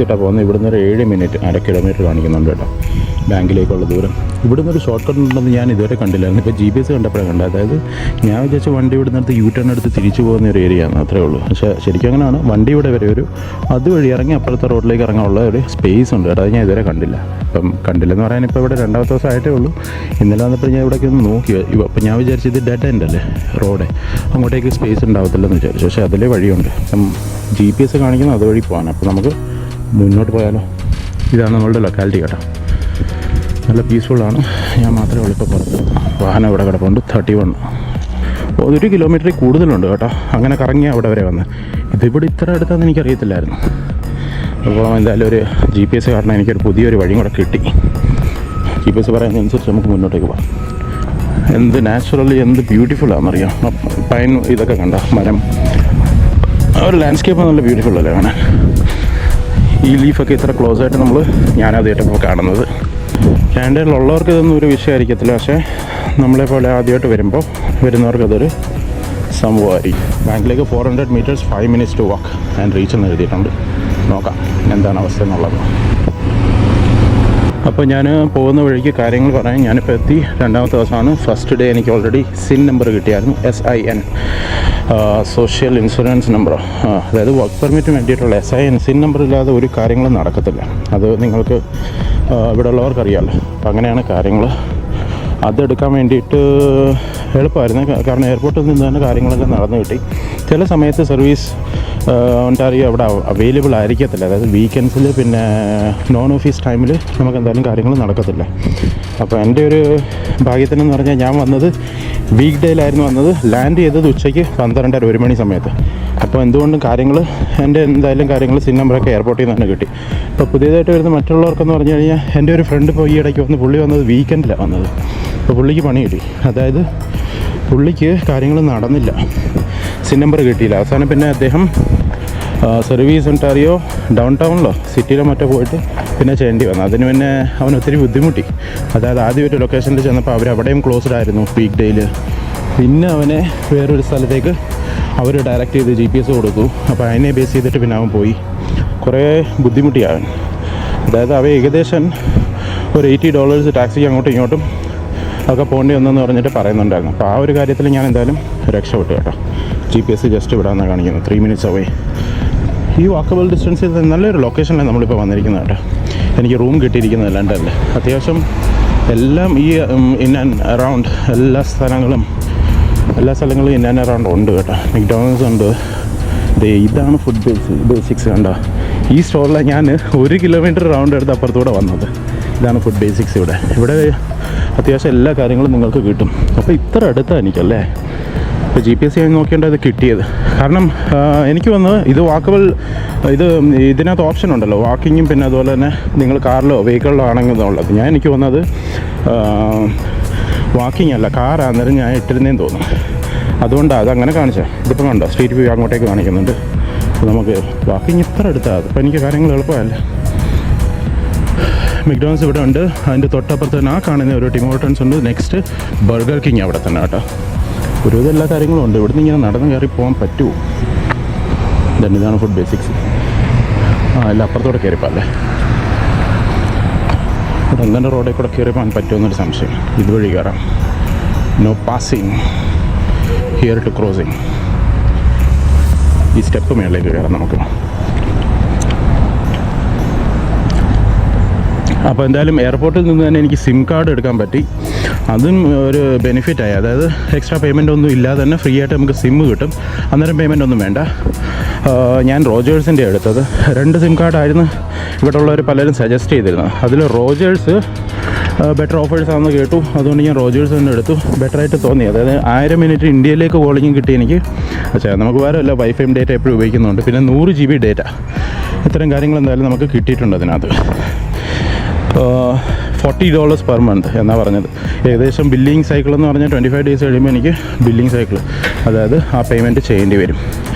ഇട്ടാണ് പോകുന്നത്. ഇവിടുന്ന് ഒരു 7 മിനിറ്റ് 1/2 കിലോമീറ്റർ കാണിക്കുന്നുണ്ട് കേട്ടോ ബാങ്കിലേക്കുള്ള ദൂരം. ഇവിടുന്ന് ഒരു ഷോർട്ട് കട്ട് ഉണ്ടെന്ന് ഞാൻ ഇതുവരെ കണ്ടില്ലായിരുന്നു. ഇപ്പോൾ GPS കണ്ടപ്പോഴാണ് കണ്ടത്. അതായത് ഞാൻ വിചാരിച്ച വണ്ടി ഇവിടെ നിന്നെടുത്ത് U-turn എടുത്ത് തിരിച്ചു പോകുന്ന ഒരു ഏരിയ ആണ്, അത്രേ ഉള്ളൂ. പക്ഷേ ശരിക്കും അങ്ങനെയാണ്. വണ്ടി ഇവിടെ വരെ ഒരു അതുവഴി ഇറങ്ങി അപ്പുറത്തെ റോഡിലേക്ക് ഇറങ്ങാനുള്ള ഒരു സ്പേസ് ഉണ്ട് കേട്ടോ. അത് ഞാൻ ഇതുവരെ കണ്ടില്ല. ഇപ്പം കണ്ടില്ലെന്ന് പറയാൻ ഇപ്പോൾ ഇവിടെ 2ാമത്തെ ദിവസം ആയിട്ടേ ഉള്ളൂ. ഇന്നലെ വന്നപ്പോൾ ഞാൻ ഇവിടേക്ക് ഒന്ന് നോക്കി. അപ്പോൾ ഞാൻ വിചാരിച്ചത് ഇത് ഡെഡ് എൻഡ് അല്ലേ റോഡ്, അങ്ങോട്ടേക്ക് സ്പേസ് ഉണ്ടാവത്തില്ലെന്ന് വിചാരിച്ചു. പക്ഷേ അതിലേ വഴിയുണ്ട്. അപ്പം GPS കാണിക്കുന്നത് അതുവഴി പോകാൻ. അപ്പോൾ നമുക്ക് മുന്നോട്ട് പോയാലോ. ഇതാണ് നമ്മളുടെ ലൊക്കാലിറ്റി കേട്ടോ. നല്ല പീസ്ഫുള്ളാണ്. ഞാൻ മാത്രമേ ഉള്ളൂ ഇപ്പോൾ പുറത്ത്. വാഹനം ഇവിടെ കിടപ്പുണ്ട്. 31 1 കിലോമീറ്ററിൽ കൂടുതലുണ്ട് കേട്ടോ. അങ്ങനെ കറങ്ങി അവിടെ വരെ വന്ന്. ഇതിവിടെ ഇത്ര അടുത്താണെന്ന് എനിക്കറിയത്തില്ലായിരുന്നു. അപ്പോൾ എന്തായാലും ഒരു GPS കാരണം എനിക്കൊരു പുതിയൊരു വഴിയും കൂടെ കിട്ടി. GPS പറയുന്നതനുസരിച്ച് നമുക്ക് മുന്നോട്ടേക്ക് പോകാം. എന്ത് നാച്ചുറലി എന്ത് ബ്യൂട്ടിഫുള്ളാണെന്നറിയാം. പൈൻ ഇതൊക്കെ കണ്ട മരം, ഒരു ലാൻഡ്സ്കേപ്പ് നല്ല ബ്യൂട്ടിഫുൾ അല്ലേ കാണാൻ. ഈ ലീഫൊക്കെ ഇത്ര ക്ലോസ് ആയിട്ട് ഞാനാദ്യമായിട്ടപ്പോൾ കാണുന്നത്. കാനഡയിലുള്ളവർക്ക് ഇതൊന്നും ഒരു വിഷയമായിരിക്കത്തില്ല. പക്ഷേ നമ്മളെപ്പോലെ ആദ്യമായിട്ട് വരുന്നവർക്ക് അതൊരു സംഭവമായിരിക്കും. ബാങ്കിലേക്ക് 400 meters 5 minutes to walk and reach എന്ന് എഴുതിയിട്ടുണ്ട്. നോക്കാം എന്താണ് അവസ്ഥ എന്നുള്ളത്. അപ്പോൾ ഞാൻ പോകുന്ന വഴിക്ക് കാര്യങ്ങൾ പറയാൻ ഞാനിപ്പോൾ എത്തി. 2ാമത്തെ ദിവസമാണ്. ഫസ്റ്റ് ഡേ എനിക്ക് ഓൾറെഡി SIN നമ്പർ കിട്ടിയായിരുന്നു. SIN social insurance number. അതായത് വർക്ക് പെർമിറ്റിന് വേണ്ടിയിട്ടുള്ള SIN നമ്പർ ഇല്ലാതെ ഒരു കാര്യങ്ങളും നടക്കത്തില്ല. അത് നിങ്ങൾക്ക് ഇവിടെ ഉള്ളവർക്കറിയാമല്ലോ. അപ്പം അങ്ങനെയാണ് കാര്യങ്ങൾ. അതെടുക്കാൻ വേണ്ടിയിട്ട് എളുപ്പമായിരുന്നു. കാരണം എയർപോർട്ടിൽ നിന്ന് തന്നെ കാര്യങ്ങളൊക്കെ നടന്നു കിട്ടി. ചില സമയത്ത് സർവീസ് ഒണ്ടാരിയോ അവിടെ അവൈലബിൾ ആയിരിക്കത്തില്ല. അതായത് വീക്കെൻഡ്സിൽ പിന്നെ നോൺ ഓഫീസ് ടൈമിൽ നമുക്ക് എന്തായാലും കാര്യങ്ങൾ നടക്കത്തില്ല. അപ്പോൾ എൻ്റെ ഒരു ഭാഗ്യത്തിനെന്ന് പറഞ്ഞാൽ ഞാൻ വന്നത് വീക്ക് ഡേയിലായിരുന്നു വന്നത്. ലാൻഡ് ചെയ്തത് ഉച്ചയ്ക്ക് 12:30 1 മണി സമയത്ത്. അപ്പോൾ എന്തുകൊണ്ടും എൻ്റെ എന്തായാലും കാര്യങ്ങൾ SIN നമ്പറൊക്കെ എയർപോർട്ടിൽ നിന്ന് തന്നെ കിട്ടി. ഇപ്പോൾ പുതിയതായിട്ട് വരുന്ന മറ്റുള്ളവർക്കെന്ന് പറഞ്ഞു കഴിഞ്ഞാൽ എൻ്റെ ഒരു ഫ്രണ്ട് ഇപ്പോൾ ഈ ഇടയ്ക്ക് പുള്ളി വന്നത് വീക്കെൻഡിലാണ് വന്നത്. അപ്പോൾ പുള്ളിക്ക് പണി കിട്ടി. അതായത് പുള്ളിക്ക് കാര്യങ്ങൾ നടന്നില്ല, SIN നമ്പർ കിട്ടിയില്ല. അവസാനം പിന്നെ അദ്ദേഹം സർവീസ് ഒണ്ടാരിയോ ഡൗൺ ടൗണിലോ സിറ്റിയിലോ മറ്റോ പോയിട്ട് പിന്നെ ചെയ്യേണ്ടി വന്നു. അതിന് പിന്നെ അവൻ ഒത്തിരി ബുദ്ധിമുട്ടി. അതായത് ആദ്യം ഒരു ലൊക്കേഷനിൽ ചെന്നപ്പോൾ അവിടെയും ക്ലോസ്ഡ് ആയിരുന്നു വീക്ക് ഡേയിൽ. പിന്നെ അവനെ വേറൊരു സ്ഥലത്തേക്ക് അവർ ഡയറക്റ്റ് ചെയ്ത് GPS കൊടുത്തു. അപ്പോൾ അതിനെ ബേസ് ചെയ്തിട്ട് പിന്നെ അവൻ പോയി. കുറേ ബുദ്ധിമുട്ടിയാവൻ. അതായത് അവ ഏകദേശം ഒരു $80 ടാക്സിക്ക് അങ്ങോട്ടും ഇങ്ങോട്ടും ഒക്കെ പോകേണ്ടി വന്നെന്ന് പറഞ്ഞിട്ട് പറയുന്നുണ്ടായിരുന്നു. അപ്പോൾ ആ ഒരു കാര്യത്തിൽ ഞാൻ എന്തായാലും രക്ഷപ്പെട്ടു കേട്ടോ. GPS ജസ്റ്റ് വിടാമെന്നാണ് കാണിക്കുന്നത്. 3 minutes away. ഈ വാക്കബിൾ ഡിസ്റ്റൻസിൽ നല്ലൊരു ലൊക്കേഷനിലാണ് നമ്മളിപ്പോൾ വന്നിരിക്കുന്നത് കേട്ടോ. എനിക്ക് റൂം കിട്ടിയിരിക്കുന്നത് ലണ്ടനിൽ. അത്യാവശ്യം എല്ലാം ഈ ഇൻ ആൻഡ് അറൗണ്ട് എല്ലാ സ്ഥലങ്ങളും ഇൻ ആൻഡ് അറൗണ്ട് ഉണ്ട് കേട്ടോ. മക്ഡൊണാൾഡ്സ് ഉണ്ട്. ഇതാണ് ഫുഡ് ബേസിക്സ് കണ്ടോ. ഈ സ്റ്റോറിലാണ് ഞാൻ 1 കിലോമീറ്റർ റൗണ്ട് എടുത്ത് അപ്പുറത്തൂടെ വന്നത്. ഇതാണ് ഫുഡ് ബേസിക്സ്. ഇവിടെ അത്യാവശ്യം എല്ലാ കാര്യങ്ങളും നിങ്ങൾക്ക് കിട്ടും. അപ്പോൾ ഇത്ര അടുത്താണ് എനിക്കല്ലേ. ഇപ്പോൾ GPS നോക്കിയിട്ട് അത് കിട്ടിയത്. കാരണം എനിക്ക് വന്നത് ഇത് വാക്കബിൾ, ഇതിനകത്ത് ഓപ്ഷൻ ഉണ്ടല്ലോ വാക്കിങ്ങും പിന്നെ അതുപോലെ തന്നെ നിങ്ങൾ കാറിലോ വെഹിക്കിളിലോ ആണെങ്കിൽ ഉള്ളത്. എനിക്ക് വന്നത് വാക്കിംഗ് അല്ല, കാറാന്നേരം ഞാൻ ഇട്ടിരുന്നേന്ന് തോന്നുന്നു. അതുകൊണ്ടാണ് അതങ്ങനെ കാണിച്ചത്. ഇതിപ്പോൾ കണ്ടോ സ്ട്രീറ്റ് വ്യൂ അങ്ങോട്ടേക്ക് കാണിക്കുന്നുണ്ട്. അപ്പോൾ നമുക്ക് വാക്കിങ് ഇത്ര അടുത്താണ്. അപ്പോൾ എനിക്ക് കാര്യങ്ങൾ എളുപ്പമല്ല. മക്ഡൊണാൾഡ്സ് ഇവിടെ ഉണ്ട്. അതിൻ്റെ തൊട്ടപ്പുറത്ത് തന്നെ കാണുന്ന ഒരു ടിം ഹോർട്ടൺസ് ഉണ്ട്. നെക്സ്റ്റ് ബർഗർ കിങ് അവിടെ തന്നെ കേട്ടോ. ഒരുവിധം എല്ലാ കാര്യങ്ങളും ഉണ്ട്. ഇവിടുന്ന് ഇങ്ങനെ നടന്ന് കയറി പോകാൻ പറ്റുമോ? ഇതാണ് ഫുഡ് ബേസിക്സ്. അല്ല അപ്പുറത്തോടെ കയറിപ്പോല്ലേ. ഇവിടെ ഒന്നെ റോഡിൽ കൂടെ കയറിപ്പോകാൻ പറ്റുമെന്നൊരു സംശയം. ഇതുവഴി കയറാം. No passing here to crossing. ഈ സ്റ്റെപ്പ് മേളിലേക്ക് കയറാം നമുക്ക്. അപ്പോൾ എന്തായാലും എയർപോർട്ടിൽ നിന്ന് തന്നെ എനിക്ക് SIM കാർഡ് എടുക്കാൻ പറ്റി. അതും ഒരു ബെനിഫിറ്റായി. അതായത് എക്സ്ട്രാ പേയ്മെൻ്റ് ഒന്നും ഇല്ലാതെ തന്നെ ഫ്രീ ആയിട്ട് നമുക്ക് SIM കിട്ടും. അന്നേരം പേയ്മെൻ്റ് ഒന്നും വേണ്ട. ഞാൻ റോജേഴ്സിൻ്റെ എടുത്തത്. 2 SIM കാർഡായിരുന്നു ഇവിടെ ഉള്ളവർ പലരും സജസ്റ്റ് ചെയ്തിരുന്നത്. അതിൽ റോജേഴ്സ് ബെറ്റർ ഓഫേഴ്സ് ആണെന്ന് കേട്ടു. അതുകൊണ്ട് ഞാൻ റോജേഴ്സ് തന്നെ എടുത്തു. ബെറ്ററായിട്ട് തോന്നി. അതായത് 1000 മിനിറ്റ് ഇന്ത്യയിലേക്ക് കോളിങ്ങും കിട്ടി എനിക്ക്. പക്ഷേ നമുക്ക് വേറെ അല്ല, വൈഫൈയും ഡേറ്റ എപ്പോഴും ഉപയോഗിക്കുന്നുണ്ട്. പിന്നെ 100 GB ഡേറ്റ. ഇത്തരം കാര്യങ്ങൾ എന്തായാലും നമുക്ക് കിട്ടിയിട്ടുണ്ട് അതിനകത്ത്. $40 പെർ മന്ത് എന്നാണ് പറഞ്ഞത്. ഏകദേശം ബില്ലിംഗ് സൈക്കിൾ എന്ന് പറഞ്ഞാൽ 25 days കഴിയുമ്പോൾ എനിക്ക് ബില്ലിംഗ് സൈക്കിൾ, അതായത് ആ പേയ്മെൻറ്റ് ചെയ്യേണ്ടി വരും.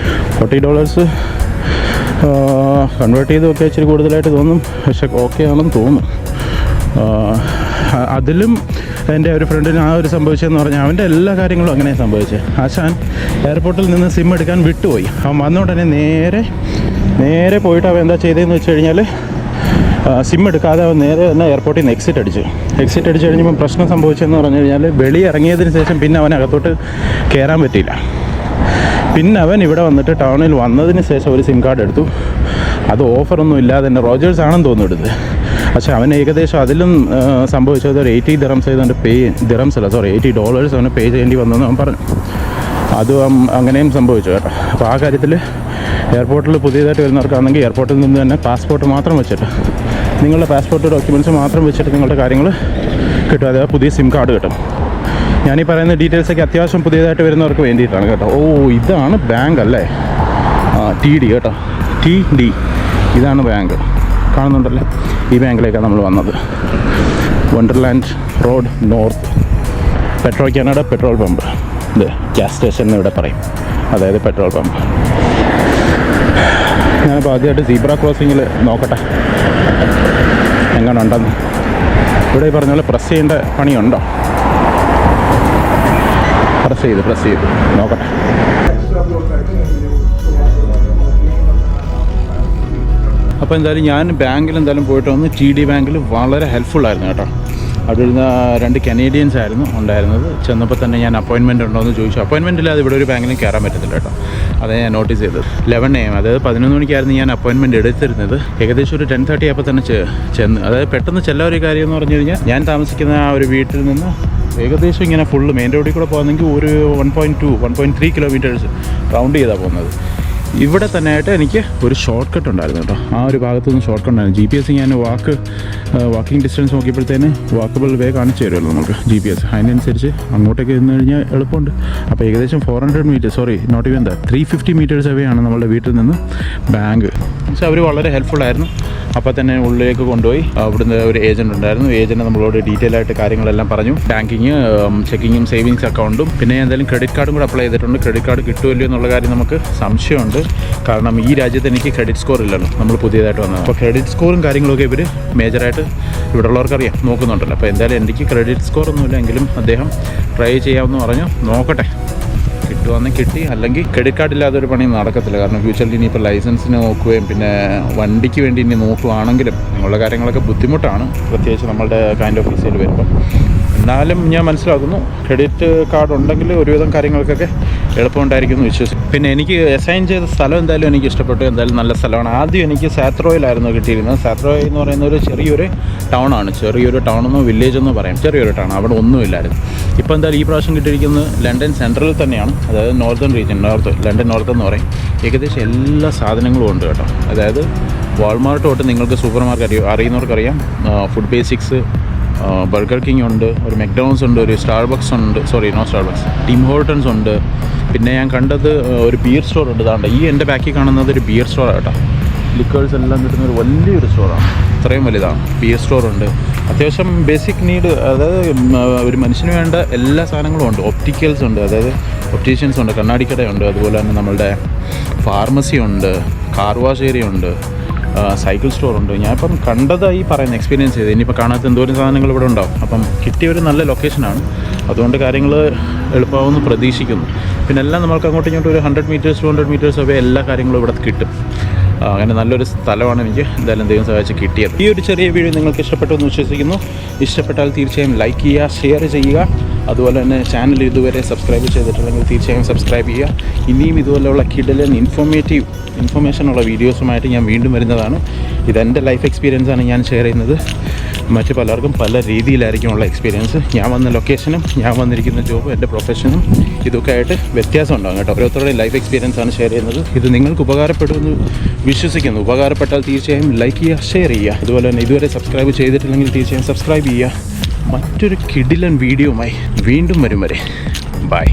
$40 കൺവേർട്ട് ചെയ്തൊക്കെ ഇച്ചിരി കൂടുതലായിട്ട് തോന്നും. പക്ഷേ ഓക്കെ ആണെന്ന് തോന്നും. അതിലും എൻ്റെ ഒരു ഫ്രണ്ടിന് ആ ഒരു സംഭവിച്ചതെന്ന് പറഞ്ഞാൽ അവൻ്റെ എല്ലാ കാര്യങ്ങളും അങ്ങനെയാണ് സംഭവിച്ചത്. ആശാൻ എയർപോർട്ടിൽ നിന്ന് SIM എടുക്കാൻ വിട്ടുപോയി. അവൻ വന്ന ഉടനെ നേരെ നേരെ പോയിട്ട് അവൻ എന്താ ചെയ്തതെന്ന് വെച്ച് കഴിഞ്ഞാൽ സിം എടുക്കാതെ അവൻ നേരെ തന്നെ എയർപോർട്ടിൽ നിന്ന് എക്സിറ്റ് അടിച്ച് കഴിഞ്ഞപ്പോൾ പ്രശ്നം സംഭവിച്ചതെന്ന് പറഞ്ഞു കഴിഞ്ഞാൽ വെളി ഇറങ്ങിയതിന് ശേഷം പിന്നെ അവൻ അകത്തോട്ട് കയറാൻ പറ്റിയില്ല. പിന്നെ അവൻ ഇവിടെ വന്നിട്ട് ടൗണിൽ വന്നതിന് ശേഷം ഒരു സിം കാർഡ് എടുത്തു. അത് ഓഫറൊന്നും ഇല്ലാതെ തന്നെ റോജേഴ്സ് ആണെന്ന് തോന്നുന്നു എടുത്തത്. പക്ഷേ അവൻ ഏകദേശം അതിലും സംഭവിച്ചത് ഒരു $80 ചെയ്തുകൊണ്ട് $80 അവന് പേ ചെയ്യേണ്ടി വന്നെന്ന് അവൻ പറഞ്ഞു. അതും അങ്ങനെയും സംഭവിച്ചു കേട്ടോ. അപ്പോൾ ആ കാര്യത്തിൽ എയർപോർട്ടിൽ പുതിയതായിട്ട് വരുന്നവർക്കാണെങ്കിൽ എയർപോർട്ടിൽ നിന്ന് തന്നെ പാസ്പോർട്ട് മാത്രം വെച്ചിട്ട്, നിങ്ങളുടെ പാസ്പോർട്ട് ഡോക്യുമെൻറ്റ്സ് മാത്രം വെച്ചിട്ട് നിങ്ങളുടെ കാര്യങ്ങൾ കിട്ടും. അതായത് പുതിയ സിം കാർഡ് കിട്ടും. ഞാനീ പറയുന്ന ഡീറ്റെയിൽസൊക്കെ അത്യാവശ്യം പുതിയതായിട്ട് വരുന്നവർക്ക് വേണ്ടിയിട്ടാണ് കേട്ടോ. ഓ, ഇതാണ് ബാങ്ക് അല്ലേ? TD കേട്ടോ, TD, ഇതാണ് ബാങ്ക്. കാണുന്നുണ്ടല്ലേ? ഈ ബാങ്കിലേക്കാണ് നമ്മൾ വന്നത്. Wonderland road north, petrol Canada petrol pump. ഇത് ഗ്യാസ് സ്റ്റേഷൻ എന്ന് ഇവിടെ പറയും, അതായത് പെട്രോൾ പമ്പ്. ഞാനിപ്പോൾ ആദ്യമായിട്ട് സീബ്ര ക്രോസിങ്ങിൽ നോക്കട്ടെ എങ്ങനെ ഉണ്ടെന്ന്. ഇവിടെ ഈ പറഞ്ഞ പോലെ പ്രസ് ചെയ്യേണ്ട പണിയുണ്ടോ? പ്രസ് ചെയ്ത് നോക്കട്ടെ. അപ്പോൾ എന്തായാലും ഞാൻ ബാങ്കിൽ എന്തായാലും പോയിട്ട് വന്ന്. TD ബാങ്കിൽ വളരെ ഹെൽപ്ഫുള്ളായിരുന്നു കേട്ടോ. അവിടെ ഇരുന്ന 2 കനേഡിയൻസ് ആയിരുന്നു ഉണ്ടായിരുന്നത്. ചെന്നപ്പോൾ തന്നെ ഞാൻ അപ്പോയിൻമെൻറ്റ് ഉണ്ടോ എന്ന് ചോദിച്ചു. അപ്പോയിൻമെൻറ്റ് ഇല്ലാതെ ഇവിടെ ഒരു ബാങ്കിലും കയറാൻ പറ്റത്തില്ല കേട്ടോ. അതേ ഞാൻ നോട്ടീസ് ചെയ്തത്. 11 AM, അതായത് 11 മണിക്കായിരുന്നു ഞാൻ അപ്പോയിൻമെൻറ്റ് എടുത്തിരുന്നത്. ഏകദേശം ഒരു 10:30 ആയപ്പോൾ തന്നെ ചെന്ന്. അതായത് പെട്ടെന്ന് ചെല്ലാൻ ഒരു കാര്യം എന്ന് പറഞ്ഞു കഴിഞ്ഞാൽ, ഞാൻ താമസിക്കുന്ന ആ ഒരു വീട്ടിൽ നിന്ന് ഏകദേശം ഇങ്ങനെ ഫുള്ള് മെയിൻ റോഡിൽ കൂടെ പോകുന്നെങ്കിൽ ഒരു 1.3 കിലോമീറ്റേഴ്സ് റൗണ്ട് ചെയ്താണ് പോകുന്നത്. ഇവിടെ തന്നെ ആയിട്ട് എനിക്ക് ഒരു ഷോർട്ട് കട്ട് ഉണ്ടായിരുന്നു കേട്ടോ. ആ ഒരു ഭാഗത്തുനിന്ന് ഷോർട്ട് കട്ട് ഉണ്ടായിരുന്നു. GPS ഞാൻ വാക്കിംഗ് ഡിസ്റ്റൻസ് നോക്കിയപ്പോഴത്തേന് വാക്കബിൾ വേ കാണിച്ചു തരുമല്ലോ നമുക്ക് GPS. അതിനനുസരിച്ച് അങ്ങോട്ടേക്ക് നിന്ന് കഴിഞ്ഞാൽ എളുപ്പമുണ്ട്. അപ്പോൾ ഏകദേശം 400 മീറ്റേഴ്സ്, 350 മീറ്റേഴ്സ് അവേ ആണ് നമ്മുടെ വീട്ടിൽ നിന്ന് ബാങ്ക്. പക്ഷേ അവർ വളരെ ഹെൽപ്ഫുള്ളായിരുന്നു. അപ്പോൾ തന്നെ ഉള്ളിലേക്ക് കൊണ്ടുപോയി. അവിടുന്ന് ഒരു ഏജൻറ് ഉണ്ടായിരുന്നു. ഏജൻറ്റ് നമ്മളോട് ഡീറ്റെയിൽ ആയിട്ട് കാര്യങ്ങളെല്ലാം പറഞ്ഞു. ബാങ്കിങ്, ചെക്കിങ്ങും സേവിങ്സ് അക്കൗണ്ടും, പിന്നെ എന്തായാലും ക്രെഡിറ്റ് കാർഡും കൂടെ അപ്ലൈ ചെയ്തിട്ടുണ്ട്. ക്രെഡിറ്റ് കാർഡ് കിട്ടുമല്ലോ എന്നുള്ള കാര്യം നമുക്ക് സംശയമുണ്ട്. കാരണം ഈ രാജ്യത്ത് എനിക്ക് ക്രെഡിറ്റ് സ്കോർ ഇല്ലല്ലോ, നമ്മൾ പുതിയതായിട്ട് വന്നത്. അപ്പോൾ ക്രെഡിറ്റ് സ്കോറും കാര്യങ്ങളൊക്കെ ഇവർ മേജറായിട്ട് ഇവിടെ ഉള്ളവർക്കറിയാം, നോക്കുന്നുണ്ടല്ലോ. അപ്പോൾ എന്തായാലും എനിക്ക് ക്രെഡിറ്റ് സ്കോർ ഒന്നുമില്ല, എങ്കിലും അദ്ദേഹം ട്രൈ ചെയ്യാമെന്ന് പറഞ്ഞു. നോക്കട്ടെ, കിട്ടുവാണെങ്കിൽ കിട്ടി, അല്ലെങ്കിൽ ക്രെഡിറ്റ് കാർഡ് ഇല്ലാതെ ഒരു പണി നടക്കത്തില്ല. കാരണം ഫ്യൂച്ചറിൽ ഇനിയിപ്പോൾ ലൈസൻസിന് നോക്കുകയും പിന്നെ വണ്ടിക്ക് വേണ്ടി ഇനി നോക്കുകയാണെങ്കിലും നിങ്ങളുടെ കാര്യങ്ങളൊക്കെ ബുദ്ധിമുട്ടാണ്, പ്രത്യേകിച്ച് നമ്മളുടെ കൈൻഡ് ഓഫ് വിസയിൽ വരുമ്പം. എന്നാലും ഞാൻ മനസ്സിലാക്കുന്നു, ക്രെഡിറ്റ് കാർഡ് ഉണ്ടെങ്കിൽ ഒരുവിധം കാര്യങ്ങൾക്കൊക്കെ എളുപ്പമുണ്ടായിരിക്കും എന്ന് വിശ്വസിക്കും. പിന്നെ എനിക്ക് അസൈൻ ചെയ്ത സ്ഥലം എന്തായാലും എനിക്ക് ഇഷ്ടപ്പെട്ടു. എന്തായാലും നല്ല സ്ഥലമാണ്. ആദ്യം എനിക്ക് സാത്രോയിലായിരുന്നു കിട്ടിയിരുന്നത്. സാത്രോയ് എന്ന് പറയുന്ന ഒരു ചെറിയൊരു ടൗണാണ്. ചെറിയൊരു ടൗണെന്നോ വില്ലേജെന്നോ പറയാം. ചെറിയൊരു ടൗൺ, അവിടെ ഒന്നുമില്ലായിരുന്നു. ഇപ്പോൾ എന്തായാലും ഈ പ്രാവശ്യം കിട്ടിയിരിക്കുന്നത് ലണ്ടൻ സെൻട്രലിൽ തന്നെയാണ്. അതായത് നോർത്തേൺ റീജിയൻ, ലണ്ടൻ നോർത്ത് എന്ന് പറയും. ഏകദേശം എല്ലാ സാധനങ്ങളും ഉണ്ട് കേട്ടോ. അതായത് വാൾമാർട്ട് തൊട്ട് നിങ്ങൾക്ക് സൂപ്പർ മാർക്കറ്റ് അറിയുന്നവർക്കറിയാം. ഫുഡ് ബേസിക്സ്, ബർഗർ കിങ് ഉണ്ട്, ഒരു മെക്ഡോണൽസ് ഉണ്ട്, ഒരു സ്റ്റാർബക്സ് ഉണ്ട്, ടിം ഹോർട്ടൺസ് ഉണ്ട്. പിന്നെ ഞാൻ കണ്ടത് ഒരു ബിയർ സ്റ്റോർ ഉണ്ട്. ഇതാണ്ട് ഈ എൻ്റെ ബാക്കിൽ കാണുന്നത് ഒരു ബിയർ സ്റ്റോറാണ് കേട്ടോ. ലിക്കേഴ്സ് എല്ലാം കിട്ടുന്ന ഒരു വലിയൊരു സ്റ്റോറാണ്. ഇത്രയും വലുതാണ്. ബിയർ സ്റ്റോറുണ്ട്. അത്യാവശ്യം ബേസിക് നീഡ്, അതായത് ഒരു മനുഷ്യന് വേണ്ട എല്ലാ സാധനങ്ങളും ഉണ്ട്. ഒപ്റ്റിക്കൽസ് ഉണ്ട്, അതായത് ഒപ്റ്റീഷ്യൻസ് ഉണ്ട്, കണ്ണാടിക്കടയുണ്ട്. അതുപോലെ തന്നെ നമ്മളുടെ ഫാർമസി ഉണ്ട്, കാർ വാഷ് ഏരിയ ഉണ്ട്, സൈക്കിൾ സ്റ്റോറുണ്ട്. ഞാനിപ്പം കണ്ടതായി പറയുന്നത്, എക്സ്പീരിയൻസ് ചെയ്ത്. ഇനിയിപ്പോൾ കാണാത്ത എന്തോരം സാധനങ്ങൾ ഇവിടെ ഉണ്ടാവും. അപ്പം കിട്ടിയ ഒരു നല്ല ലൊക്കേഷനാണ്. അതുകൊണ്ട് കാര്യങ്ങൾ എളുപ്പമാവുമെന്ന് പ്രതീക്ഷിക്കുന്നു. പിന്നെ എല്ലാം നമ്മൾക്ക് അങ്ങോട്ടും ഇങ്ങോട്ടും ഒരു 100 മീറ്റേഴ്സ് 200 മീറ്റേഴ്സ് അവയെ എല്ലാ കാര്യങ്ങളും ഇവിടെ കിട്ടും. അങ്ങനെ നല്ലൊരു സ്ഥലമാണ് എനിക്ക് എന്തായാലും ദൈവം സഹായിച്ച് കിട്ടിയത്. ഈ ഒരു ചെറിയ വീഡിയോ നിങ്ങൾക്ക് ഇഷ്ടപ്പെട്ടു എന്ന് വിശ്വസിക്കുന്നു. ഇഷ്ടപ്പെട്ടാൽ തീർച്ചയായും ലൈക്ക് ചെയ്യുക, ഷെയർ ചെയ്യുക. അതുപോലെ തന്നെ ചാനൽ ഇതുവരെ സബ്സ്ക്രൈബ് ചെയ്തിട്ടില്ലെങ്കിൽ തീർച്ചയായും സബ്സ്ക്രൈബ് ചെയ്യുക. ഇനിയും ഇതുപോലെയുള്ള കിടിലൻ ഇൻഫർമേഷനുള്ള വീഡിയോസുമായിട്ട് ഞാൻ വീണ്ടും വരുന്നതാണ്. ഇതെൻ്റെ ലൈഫ് എക്സ്പീരിയൻസാണ് ഞാൻ ഷെയർ ചെയ്യുന്നത്. മറ്റ് പലർക്കും പല രീതിയിലായിരിക്കുമുള്ള എക്സ്പീരിയൻസ്. ഞാൻ വന്ന ലൊക്കേഷനും ഞാൻ വന്നിരിക്കുന്ന ജോബും എൻ്റെ പ്രൊഫഷനും ഇതൊക്കെ ആയിട്ട് വ്യത്യാസം ഉണ്ടാകും കേട്ടോ. ഓരോരുത്തരുടെയും ലൈഫ് എക്സ്പീരിയൻസാണ് ഷെയർ ചെയ്യുന്നത്. ഇത് നിങ്ങൾക്ക് ഉപകാരപ്പെടുമെന്ന് വിശ്വസിക്കുന്നു. ഉപകാരപ്പെട്ടാൽ തീർച്ചയായും ലൈക്ക് ചെയ്യുക, ഷെയർ ചെയ്യുക. അതുപോലെ തന്നെ ഇതുവരെ സബ്സ്ക്രൈബ് ചെയ്തിട്ടില്ലെങ്കിൽ തീർച്ചയായും സബ്സ്ക്രൈബ് ചെയ്യുക. മറ്റൊരു കിടിലൻ വീഡിയോയുമായി വീണ്ടും വരും വരെ ബൈ.